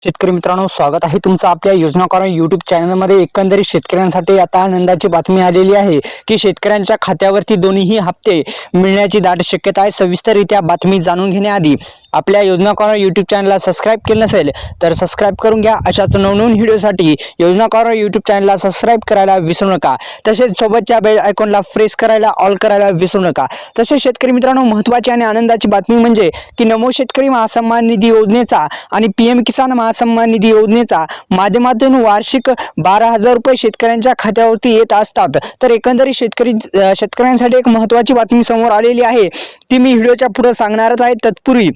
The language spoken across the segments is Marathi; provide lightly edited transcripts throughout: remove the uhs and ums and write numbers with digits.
शेतकरी मित्रांनो, स्वागत आहे तुमचं आपल्या योजनाकार यूट्यूब चॅनलमध्ये। एकंदरीत शेतकऱ्यांसाठी आता आनंदाची बातमी आलेली आहे की शेतकऱ्यांच्या खात्यावरती दोन्ही हप्ते मिळण्याची दाट शक्यता आहे। सविस्तररित्या बातमी जाणून घेण्याआधी आपल्या योजनाकार यूट्यूब चॅनलला सबस्क्राइब केलं नसेल तर सबस्क्राइब करून घ्या। अशाच नवनवीन व्हिडिओसाठी योजनाकार यूट्यूब चॅनलला सबस्क्राइब करायला विसरू नका। तसेच सोबतच्या बेल आयकॉनला प्रेस करायला ऑल करायला विसरू नका। तसेच शेतकरी मित्रांनो, महत्त्वाची आणि आनंदाची बातमी म्हणजे की नमो शेतकरी महासन्मान निधी योजनेचा आणि पीएम किसान महासन्मान निधी योजनेचा माध्यमातून वार्षिक 12,000 रुपये शेतकऱ्यांच्या खात्यावरती येत असतात। तर एकंदरीत शेतकऱ्यांसाठी एक महत्त्वाची बातमी समोर आलेली आहे, ती मी व्हिडिओच्या पुढे सांगणारच आहे। तत्पूर्वी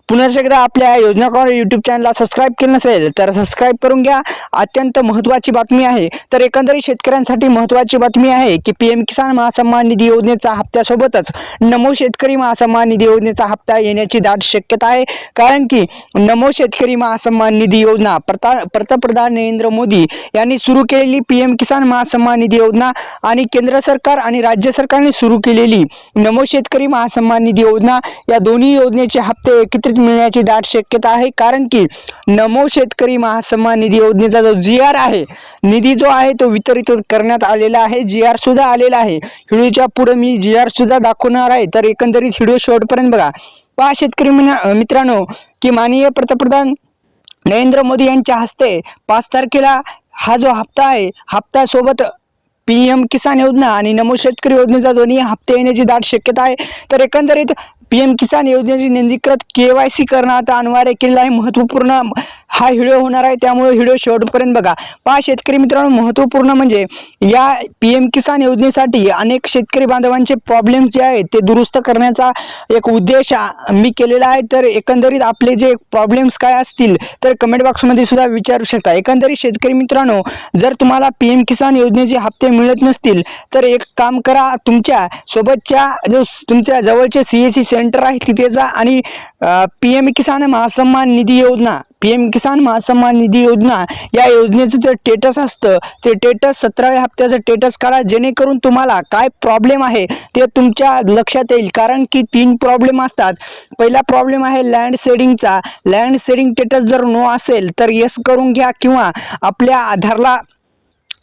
पुन्हा एकदा आपल्या योजनाकार यूट्यूब चॅनलला सबस्क्राइब केलं नसेल तर सबस्क्राइब करून घ्या। अत्यंत महत्त्वाची बातमी आहे। तर एकंदरीत शेतकऱ्यांसाठी महत्त्वाची बातमी आहे की पीएम किसान महासन्मान निधी योजनेचा हप्त्यासोबतच नमो शेतकरी महासन्मान निधी योजनेचा हप्ता येण्याची दाट शक्यता आहे। कारण की नमो शेतकरी महासन्मान निधी योजना पंतप्रधान नरेंद्र मोदी यांनी सुरू केलेली पीएम किसान महासन्मान निधी योजना आणि केंद्र सरकार आणि राज्य सरकारने सुरू केलेली नमो शेतकरी महासन्मान निधी योजना, या दोन्ही योजनेचे हप्ते एकत्रित मिळण्याची दाट शक्यता आहे। कारण की नमो शेतकरी महासन्मान निधी योजनेचा जो जीआर आहे, निधी जो आहे तो वितरित करण्यात आलेला आहे। जीआर सुद्धा आलेला आहे। व्हिडिओच्या पुढे मी जीआर सुद्धा दाखवणार आहे, तर एकंदरीत व्हिडिओ शेवटपर्यंत बघा। पहा शेतकरी मित्रांनो, की माननीय पंतप्रधान नरेंद्र मोदी यांच्या हस्ते 5 तारखेला हा जो हप्ता आहे, हप्त्यासोबत पीएम किसान योजना आणि नमो शेतकरी योजनेचा दोन्ही हप्ते येण्याची दाट शक्यता आहे। तर एकंदरीत पीएम किसान योजनेची नोंदणीकृत केवायसी करणं आता अनिवार्य केलेलं आहे। महत्त्वपूर्ण हा व्हिडिओ होणार आहे, त्यामुळे व्हिडिओ शेवटपर्यंत बघा। पहा शेतकरी मित्रांनो, महत्त्वपूर्ण म्हणजे या पीएम किसान योजनेसाठी अनेक शेतकरी बांधवांचे प्रॉब्लेम्स जे आहेत ते दुरुस्त करण्याचा एक उद्देश मी केलेला आहे। तर एकंदरीत आपले जे प्रॉब्लेम्स काय असतील तर कमेंट बॉक्समध्ये सुद्धा विचारू शकता। एकंदरीत शेतकरी मित्रांनो, जर तुम्हाला पीएम किसान योजनेचे हप्ते मिळत नसतील तर एक काम करा, तुमच्या सोबतच्या जो तुमच्या जवळचे सीएससी सेंटर आहे तिथे जा आणि पीएम किसान महासन्मान निधी योजना, पीएम किसान महासन्मान निधी योजना या योजनेचं जे स्टेटस असतं ते स्टेटस 17व्या हप्त्याचं स्टेटस काढा, जेणेकरून तुम्हाला काय प्रॉब्लेम आहे ते तुमच्या लक्षात येईल। कारण की 3 प्रॉब्लेम असतात। पहिला प्रॉब्लेम आहे लँड शेडिंगचा। लँड शेडिंग स्टेटस जर नो असेल तर येस करून घ्या, किंवा आपल्या आधारला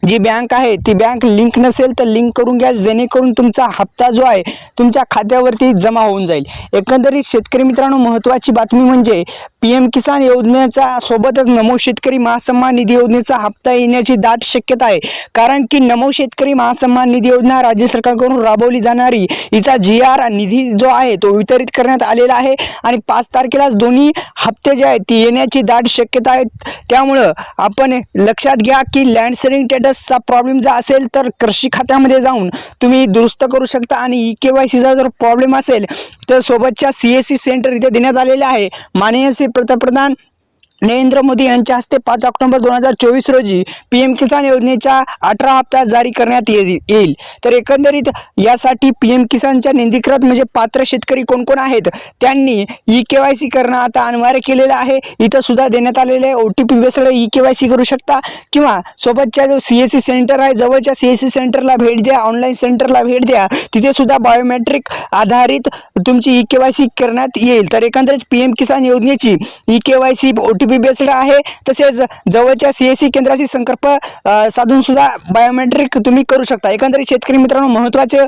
जी बँक आहे ती बँक लिंक नसेल तर लिंक करून घ्या, जेणेकरून तुमचा हप्ता जो आहे तुमच्या खात्यावरती जमा होऊन जाईल। एकंदरीत शेतकरी मित्रांनो, महत्त्वाची बातमी म्हणजे पीएम किसान योजनेचा सोबतच नमो शेतकरी महासन्मान निधी योजनेचा हप्ता येण्याची दाट शक्यता आहे। कारण की नमो शेतकरी महासन्मान निधी योजना राज्य सरकारकडून राबवली जाणारी हिचा जीआर निधी जो आहे तो वितरित करण्यात आलेला आहे आणि 5 तारखेला दोन्ही हप्ते जे आहेत ते येण्याची दाट शक्यता आहे। त्यामुळं आपण लक्षात घ्या की लँड शेडिंग स्टेटसचा प्रॉब्लेम जर असेल तर कृषी खात्यामध्ये जाऊन तुम्ही दुरुस्त करू शकता, आणि केवायसीचा जर प्रॉब्लेम असेल तर सोबतच्या सीएससी सेंटर इथे देण्यात आलेले आहे। माननीय श्री पंतप्रधान नरेंद्र मोदी यांच्या हस्ते 5 ऑक्टोबर 2024 रोजी पीएम किसान योजनेचा 18 हप्ता जारी करण्यात येईल। तर एकंदरीत यासाठी पीएम किसानच्या नोंदणीकृत म्हणजे पात्र शेतकरी कोण कोण आहेत त्यांनी केवायसी करणं आता अनिवार्य केलेलं आहे। इथं सुद्धा देण्यात आलेले आहे, OTP बेस्ड केवायसी करू शकता, किंवा सोबतच्या जो सीएससी सेंटर आहे जवळच्या सीएससी सेंटरला भेट द्या, ऑनलाईन सेंटरला भेट द्या, तिथे सुद्धा बायोमेट्रिक आधारित तुमची केवायसी करण्यात येईल। तर एकंदरीत पीएम किसान योजनेची केवायसी OTP बेस्ड आहे। तसेच जवळच्या सीएससी केंद्राशी संपर्क साधून सुद्धा बायोमेट्रिक तुम्ही करू शकता। एकंदरीत शेतकरी मित्रांनो, महत्त्वाचे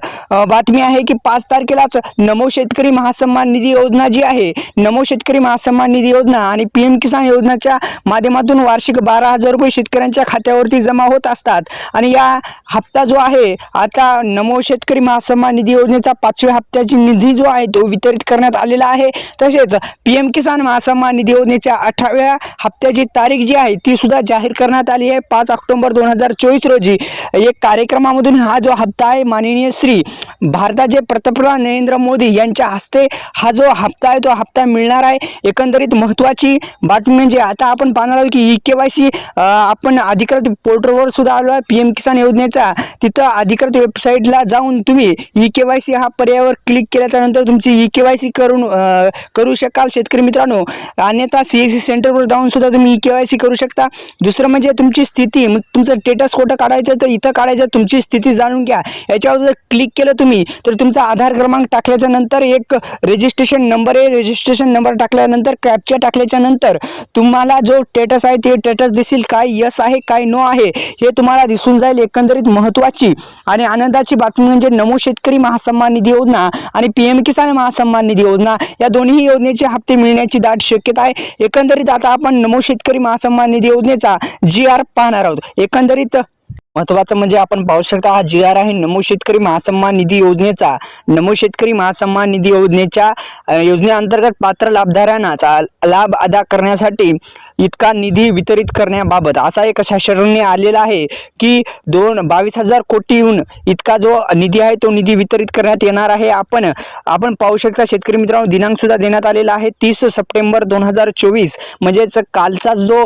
बातमी आहे की 5 तारखेलाच नमो शेतकरी महासन्मान निधी योजना जी आहे, नमो शेतकरी महासन्मान निधी योजना आणि पीएम किसान योजनेच्या माध्यमातून वार्षिक 12,000 रुपये शेतकऱ्यांच्या खात्यावरती जमा होत असतात। आणि या हप्ता जो आहे आता नमो शेतकरी महासन्मान निधी योजनेचा 5व्या हप्त्याची निधी जो आहे तो वितरित करण्यात आलेला आहे। तसेच पीएम किसान महासन्मान निधी योजनेच्या 18व्या हप्त्याची तारीख जी आहे ती सुद्धा जाहीर करण्यात आली आहे 5 ऑक्टोबर 2024 रोजी। एक कार्यक्रमामधून हा जो हप्ता आहे माननीय श्री भारताचे पंतप्रधान नरेंद्र मोदी यांच्या हस्ते हा जो हप्ता आहे तो हप्ता मिळणार आहे। एकंदरीत महत्त्वाची बातमी म्हणजे आता आपण पाहणार आहोत की केवायसी आपण अधिकृत पोर्टलवर सुद्धा आलो आहे पीएम किसान योजनेचा। तिथं अधिकृत वेबसाईटला जाऊन तुम्ही केवायसी हा पर्यायावर क्लिक केल्याच्या नंतर तुमची केवायसी करू शकाल शेतकरी मित्रांनो। अन्यथा सीएससी सेंटर पोर्टलवर जाऊन सुद्धा तुम्ही KYC करू शकता. दुसरं म्हणजे तुमची स्थिती, मग तुमचं स्टेटस कुठं काढायचं तर इथं काढायचं, तुमची स्थिती जाणून घ्या. याच्यावर जर क्लिक केलं तुम्ही तर तुमचा आधार क्रमांक टाकल्याच्या नंतर एक रजिस्ट्रेशन नंबर आहे, रजिस्ट्रेशन नंबर टाकल्यानंतर कॅप्चा टाकल्याच्या नंतर तुम्हाला जो स्टेटस आहे ते स्टेटस दिसेल, काय यस आहे काय नो आहे हे तुम्हाला दिसून जाईल. एकंदरीत महत्त्वाची आणि आनंदाची बातमी म्हणजे नमो शेतकरी महासन्मान निधी योजना आणि PM किसान महासन्मान निधी योजना या दोन्ही योजनेचे हप्ते मिळण्याची दाट शक्यता आहे. एकंदरीत आता आपण नमो शेतकरी महासन्मान निधी योजनेचा GR पाहणार आहोत. एकंदरीत महत्त्वाचं म्हणजे आपण पाहू शकता हा GR आहे नमो शेतकरी महासन्मान निधी योजनेचा. नमो शेतकरी महासन्मान निधी योजनेच्या योजनेअंतर्गत पात्र लाभधारकांना लाभ अदा करण्यासाठी इतका निधी वितरित करण्याबाबत असा एक शासनाने आलेला आहे की 22,000 कोटीहून इतका जो निधी आहे तो निधी वितरित करण्यात येणार आहे. आपण पाहू शकता शेतकरी मित्रांनो, दिनांक सुद्धा देण्यात आलेला आहे 30 सप्टेंबर 2024 म्हणजेच कालचा जो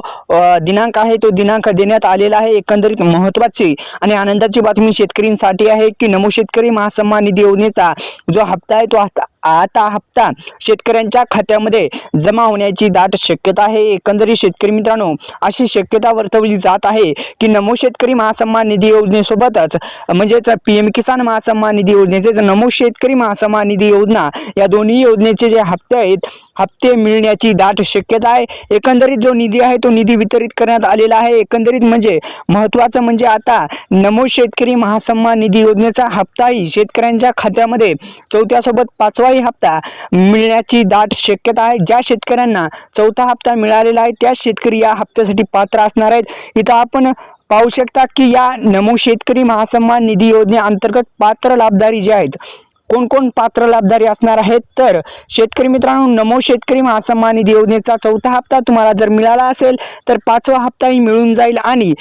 दिनांक आहे तो दिनांक देण्यात आलेला आहे. एकंदरीत महत्त्वाची आणि आनंदाची बातमी शेतकऱ्यांसाठी आहे की नमो शेतकरी महासन्मान निधी योजनेचा जो हप्ता आहे तो आता हप्ता शेतकऱ्यांच्या खात्यामध्ये जमा होण्याची दाट शक्यता आहे. एकंदरीत शेतकरी मित्रांनो, अशी शक्यता वर्तवली जात आहे की नमो शेतकरी महासन्मान निधी योजनेसोबतच म्हणजेच PM किसान महासन्मान निधी योजनेचे नमो शेतकरी महासन्मान निधी योजना या दोन्ही योजनेचे जे हप्ते आहेत हप्ते मिळण्याची दाट शक्यता आहे. एकंदरीत जो निधी आहे तो निधी वितरित करण्यात आलेला आहे. एकंदरीत म्हणजे महत्त्वाचं म्हणजे आता नमो शेतकरी महासन्मान निधी योजनेचा हप्ताही शेतकऱ्यांच्या खात्यामध्ये चौथ्यासोबत 5वाही हप्ता मिळण्याची दाट शक्यता आहे. ज्या शेतकऱ्यांना चौथा हप्ता मिळालेला आहे त्या शेतकरी या हप्त्यासाठी पात्र असणार आहेत. इथं आपण पाहू शकता की या नमो शेतकरी महासन्मान निधी योजनेअंतर्गत पात्र लाभधारी जे आहेत, कोण कोण पात्र लाभधारी असणार आहेत तर शेतकरी मित्रांनो, नमो शेतकरी महासन्मान निधी योजनेचा चौथा हप्ता तुम्हाला जर मिळाला असेल तर 5वा हप्ताही मिळून जाईल. आणि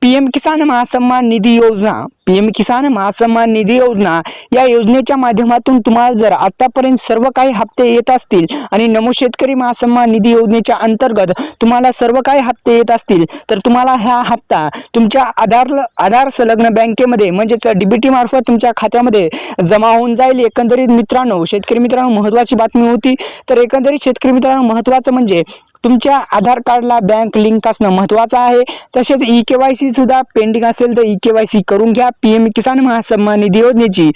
PM किसान महासन्मान निधी योजना, PM किसान महासन्मान निधी योजना या योजनेच्या माध्यमातून तुम्हाला जर आतापर्यंत सर्व काही हप्ते येत असतील आणि नमो शेतकरी महासन्मान निधी योजनेच्या अंतर्गत तुम्हाला सर्व काही हप्ते येत असतील तर तुम्हाला हा हप्ता तुमच्या आधार संलग्न बँकेमध्ये म्हणजेच DBT मार्फत तुमच्या खात्यामध्ये जमा होऊन जाईल. एकंदरीत मित्रांनो, शेतकरी मित्रांनो, महत्त्वाची बातमी होती. तर एकंदरीत शेतकरी मित्रांनो, महत्त्वाचं म्हणजे तुमच्या आधार कार्डला बँक लिंक असणं महत्त्वाचं आहे. तसेच KYC सुद्धा पेंडिंग असेल तर KYC करून घ्या. PM किसान महासन्मान निधी योजनेची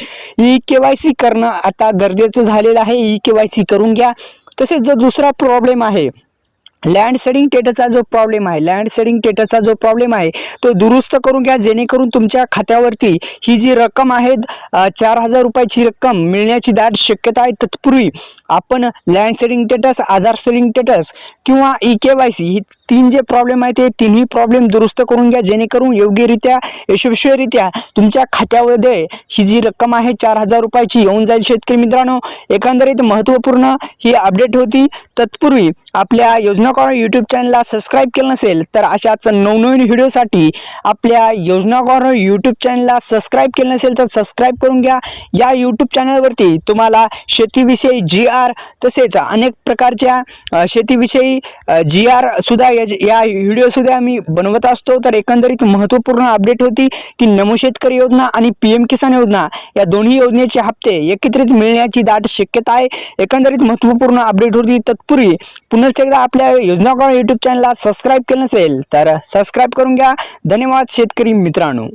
KYC करणं आता गरजेचं झालेलं आहे. KYC करून घ्या. तसेच जो दुसरा प्रॉब्लेम आहे लँड सेडिंग स्टेटसचा जो प्रॉब्लेम आहे तो दुरुस्त करून घ्या, जेणेकरून तुमच्या खात्यावरती ही जी रक्कम आहे 4,000 रुपयाची रक्कम मिळण्याची दाट शक्यता आहे. तत्पूर्वी आपण लँड सेडिंग स्टेटस, आधार सेडिंग स्टेटस किंवा KYC ही 3 जे प्रॉब्लेम आहेत ते तिन्ही प्रॉब्लेम दुरुस्त करून घ्या, जेणेकरून योग्यरित्या यशस्वीरित्या तुमच्या खात्यामध्ये ही जी रक्कम आहे 4,000 रुपयाची येऊन जाईल. शेतकरी मित्रांनो, एकंदरीत महत्त्वपूर्ण ही अपडेट होती. तत्पूर्वी आपल्या योजना कॉर्नर YouTube चॅनलला सबस्क्राईब केलं नसेल तर अशाच नवनवीन व्हिडिओसाठी आपल्या योजना कॉर्नर YouTube चॅनलला सबस्क्राईब केलं नसेल तर सबस्क्राईब करून घ्या. या YouTube चॅनलवरती तुम्हाला शेतीविषयी GR तसेच अनेक प्रकारच्या शेतीविषयी GR सुद्धा या व्हिडिओ सुद्धा आम्ही बनवत असतो. तर एकंदरीत महत्त्वपूर्ण अपडेट होती की नमो शेतकरी योजना आणि PM किसान योजना या दोन्ही योजनेचे हप्ते एकत्रित मिळण्याची दाट शक्यता आहे. एकंदरीत महत्त्वपूर्ण अपडेट होती. तत्पूर्वी पुन्हा एकदा आपल्या योजना कॉर्नर YouTube चॅनलला सबस्क्राईब केलं नसेल तर सबस्क्राईब करून घ्या. धन्यवाद शेतकरी मित्रांनो.